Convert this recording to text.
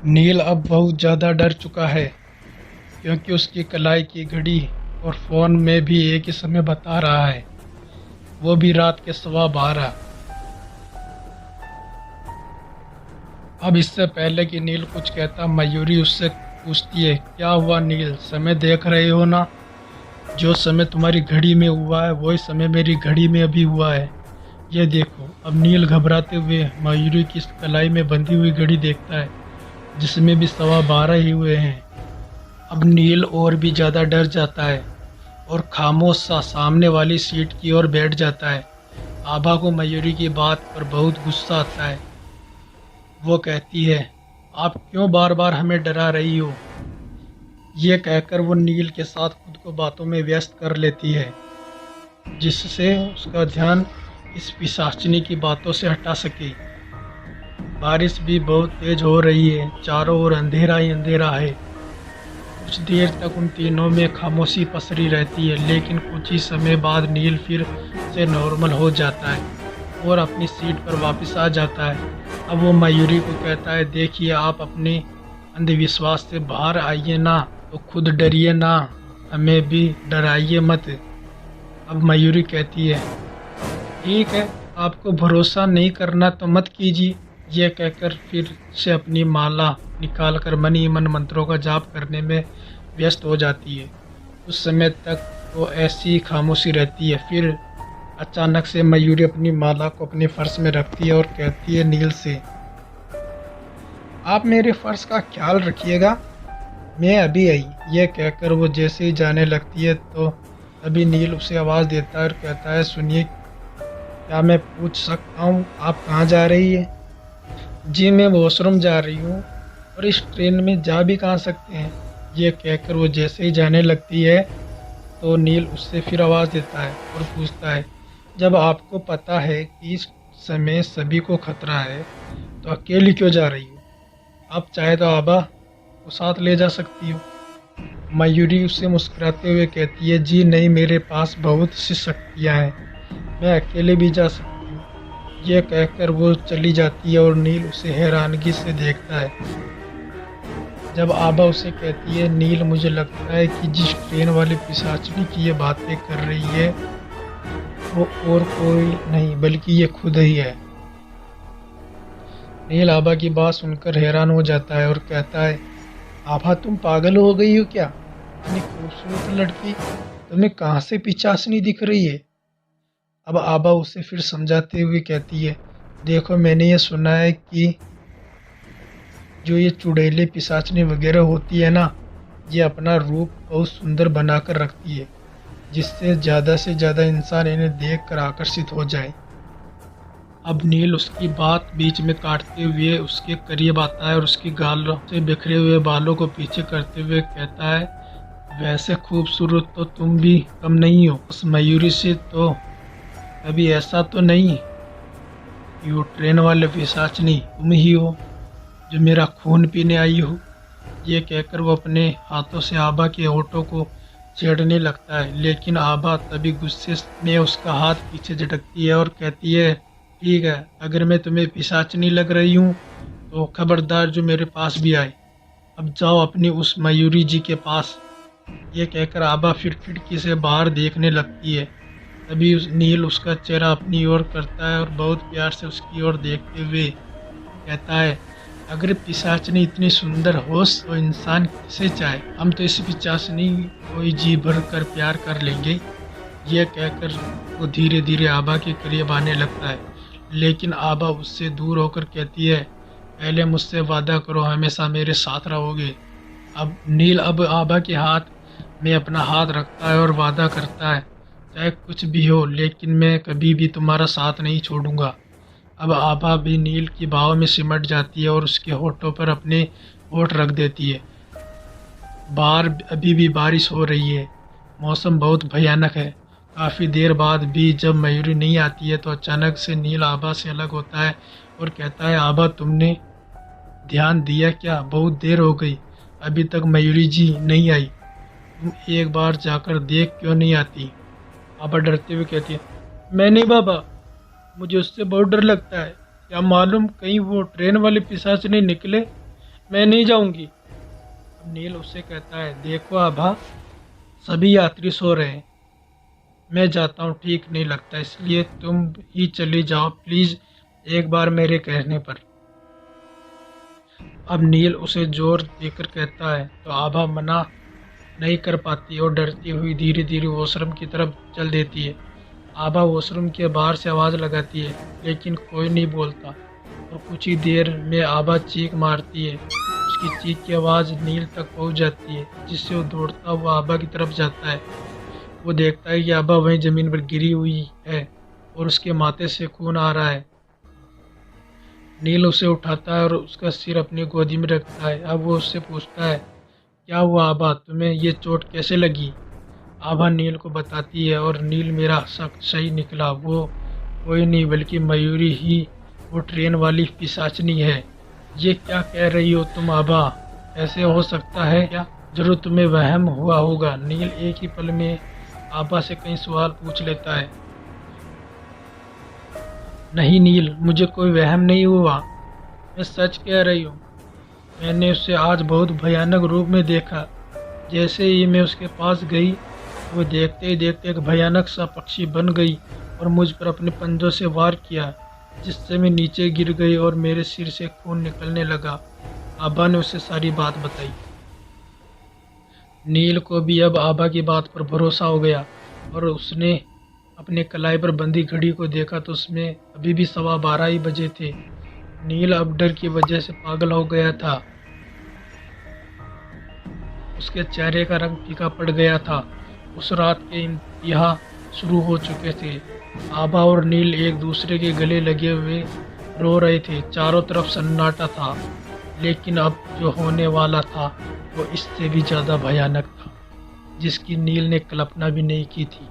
नील अब बहुत ज़्यादा डर चुका है क्योंकि उसकी कलाई की घड़ी और फ़ोन में भी एक ही समय बता रहा है, वो भी रात के 12:15। अब इससे पहले कि नील कुछ कहता, मयूरी उससे पूछती है, क्या हुआ नील, समय देख रहे हो ना? जो समय तुम्हारी घड़ी में हुआ है वही समय मेरी घड़ी में अभी हुआ है। ये देखो। अब नील घबराते हुए मयूरी की कलाई में बंधी हुई घड़ी देखता है, जिसमें भी 12:15 ही हुए हैं। अब नील और भी ज़्यादा डर जाता है और खामोश सा सामने वाली सीट की ओर बैठ जाता है। आभा को मयूरी की बात पर बहुत गुस्सा आता है। वो कहती है, आप क्यों बार बार हमें डरा रही हो? ये कहकर वो नील के साथ खुद को बातों में व्यस्त कर लेती है, जिससे उसका ध्यान इस पिशाचिनी की बातों से हटा सके। बारिश भी बहुत तेज हो रही है, चारों ओर अंधेरा ही अंधेरा है। कुछ देर तक उन तीनों में खामोशी पसरी रहती है, लेकिन कुछ ही समय बाद नील फिर से नॉर्मल हो जाता है और अपनी सीट पर वापस आ जाता है। अब वो मयूरी को कहता है, देखिए आप अपने अंधविश्वास से बाहर आइए ना, तो खुद डरिए ना, हमें भी डराइए मत। अब मयूरी कहती है, ठीक है, आपको भरोसा नहीं करना तो मत कीजिए। यह कहकर फिर से अपनी माला निकालकर मन ही मन मंत्रों का जाप करने में व्यस्त हो जाती है। उस समय तक वो ऐसी ही खामोशी रहती है। फिर अचानक से मयूरी अपनी माला को अपने फर्श में रखती है और कहती है नील से, आप मेरे फर्श का ख्याल रखिएगा, मैं अभी आई। यह कहकर वो जैसे ही जाने लगती है तो तभी नील उसे आवाज़ देता है और कहता है, सुनिए, क्या मैं पूछ सकता हूँ आप कहाँ जा रही है? जी मैं वॉशरूम जा रही हूँ, और इस ट्रेन में जा भी कहाँ सकते हैं? ये कहकर वो जैसे ही जाने लगती है तो नील उससे फिर आवाज़ देता है और पूछता है, जब आपको पता है कि इस समय सभी को खतरा है तो अकेली क्यों जा रही हो? आप चाहे तो आबा को साथ ले जा सकती हो। मयूरी उससे मुस्कुराते हुए कहती है, जी नहीं, मेरे पास बहुत सी शक्तियाँ हैं, मैं अकेले भी जा सकती हूँ। यह कहकर वो चली जाती है और नील उसे हैरानगी से देखता है। जब आबा उसे कहती है, नील, मुझे लगता है कि जिस ट्रेन वाले पिशाचनी की ये बातें कर रही है वो और कोई नहीं बल्कि ये खुद ही है। नील आबा की बात सुनकर हैरान हो जाता है और कहता है, आभा तुम पागल हो गई हो क्या? इतनी खूबसूरत लड़की तुम्हें कहाँ से पिशाचनी दिख रही है? अब आबा उसे फिर समझाते हुए कहती है, देखो, मैंने ये सुना है कि जो ये चुड़ैले पिशाचनी वगैरह होती है ना, ये अपना रूप बहुत सुंदर बनाकर रखती है, जिससे ज़्यादा से ज़्यादा इंसान इन्हें देखकर आकर्षित हो जाए। अब नील उसकी बात बीच में काटते हुए उसके करीब आता है और उसकी गालों से बिखरे हुए बालों को पीछे करते हुए कहता है, वैसे खूबसूरत तो तुम भी कम नहीं हो। उस मयूरी से तो कभी ऐसा तो नहीं कि वो ट्रेन वाले पिशाचनी तुम ही हो जो मेरा खून पीने आई हो? ये कहकर वो अपने हाथों से आभा के होठों को छेड़ने लगता है, लेकिन आभा तभी गुस्से में उसका हाथ पीछे झटकती है और कहती है, ठीक है, अगर मैं तुम्हें पिशाचनी लग रही हूँ तो खबरदार जो मेरे पास भी आए। अब जाओ अपनी उस मयूरी जी के पास। ये कहकर आभा फिर खिड़की से बाहर देखने लगती है। तभी नील उसका चेहरा अपनी ओर करता है और बहुत प्यार से उसकी ओर देखते हुए कहता है, अगर पिशाचनी इतनी सुंदर हो तो इंसान किसे चाहे, हम तो इस पिशाचनी को ही जी भर कर प्यार कर लेंगे। यह कहकर वो धीरे धीरे आभा के करीब आने लगता है, लेकिन आभा उससे दूर होकर कहती है, पहले मुझसे वादा करो हमेशा मेरे साथ रहोगे। अब नील अब आभा के हाथ में अपना हाथ रखता है और वादा करता है, चाहे कुछ भी हो लेकिन मैं कभी भी तुम्हारा साथ नहीं छोड़ूंगा। अब आभा भी नील की बाहों में सिमट जाती है और उसके होठों पर अपने होठ रख देती है। बाहर अभी भी बारिश हो रही है, मौसम बहुत भयानक है। काफ़ी देर बाद भी जब मयूरी नहीं आती है तो अचानक से नील आभा से अलग होता है और कहता है, आभा तुमने ध्यान दिया क्या? बहुत देर हो गई, अभी तक मयूरी जी नहीं आई, तुम एक बार जाकर देख क्यों नहीं आती? आभा डरते हुए कहती है, मैं नहीं बाबा, मुझे उससे बहुत डर लगता है, क्या मालूम कहीं वो ट्रेन वाले पिशाच नहीं निकले। मैं नहीं जाऊंगी। अब नील उससे कहता है, देखो आभा, सभी यात्री सो रहे हैं, मैं जाता हूँ ठीक नहीं लगता, इसलिए तुम ही चली जाओ प्लीज, एक बार मेरे कहने पर। अब नील उसे जोर देकर कहता है तो आभा मना नहीं कर पाती और डरती हुई धीरे धीरे वॉशरूम की तरफ चल देती है। आभा वॉशरूम के बाहर से आवाज़ लगाती है लेकिन कोई नहीं बोलता और कुछ ही देर में आभा चीख मारती है। उसकी चीख की आवाज़ नील तक पहुंच जाती है, जिससे वो दौड़ता हुआ आभा की तरफ जाता है। वो देखता है कि आभा वहीं ज़मीन पर गिरी हुई है और उसके माथे से खून आ रहा है। नील उसे उठाता है और उसका सिर अपनी गोदी में रखता है। अब वो उससे पूछता है, क्या हुआ आभा, तुम्हें ये चोट कैसे लगी? आभा नील को बताती है और नील, मेरा शक सही निकला, वो कोई नहीं बल्कि मयूरी ही वो ट्रेन वाली पिशाचनी है। ये क्या कह रही हो तुम आभा, ऐसे हो सकता है क्या? जरूर तुम्हें वहम हुआ होगा। नील एक ही पल में आभा से कई सवाल पूछ लेता है। नहीं नील, मुझे कोई वहम नहीं हुआ, मैं सच कह रही हूँ। मैंने उसे आज बहुत भयानक रूप में देखा। जैसे ही मैं उसके पास गई, वो देखते ही देखते एक भयानक सा पक्षी बन गई और मुझ पर अपने पंजों से वार किया, जिससे मैं नीचे गिर गई और मेरे सिर से खून निकलने लगा। आभा ने उसे सारी बात बताई। नील को भी अब आभा की बात पर भरोसा हो गया और उसने अपने कलाई पर बंधी घड़ी को देखा तो उसमें अभी भी 12:15 ही बजे थे। नील अब डर की वजह से पागल हो गया था। उसके चेहरे का रंग फीका पड़ गया था। उस रात के इम्तिहान शुरू हो चुके थे। आभा और नील एक दूसरे के गले लगे हुए रो रहे थे। चारों तरफ सन्नाटा था, लेकिन अब जो होने वाला था वो इससे भी ज़्यादा भयानक था, जिसकी नील ने कल्पना भी नहीं की थी।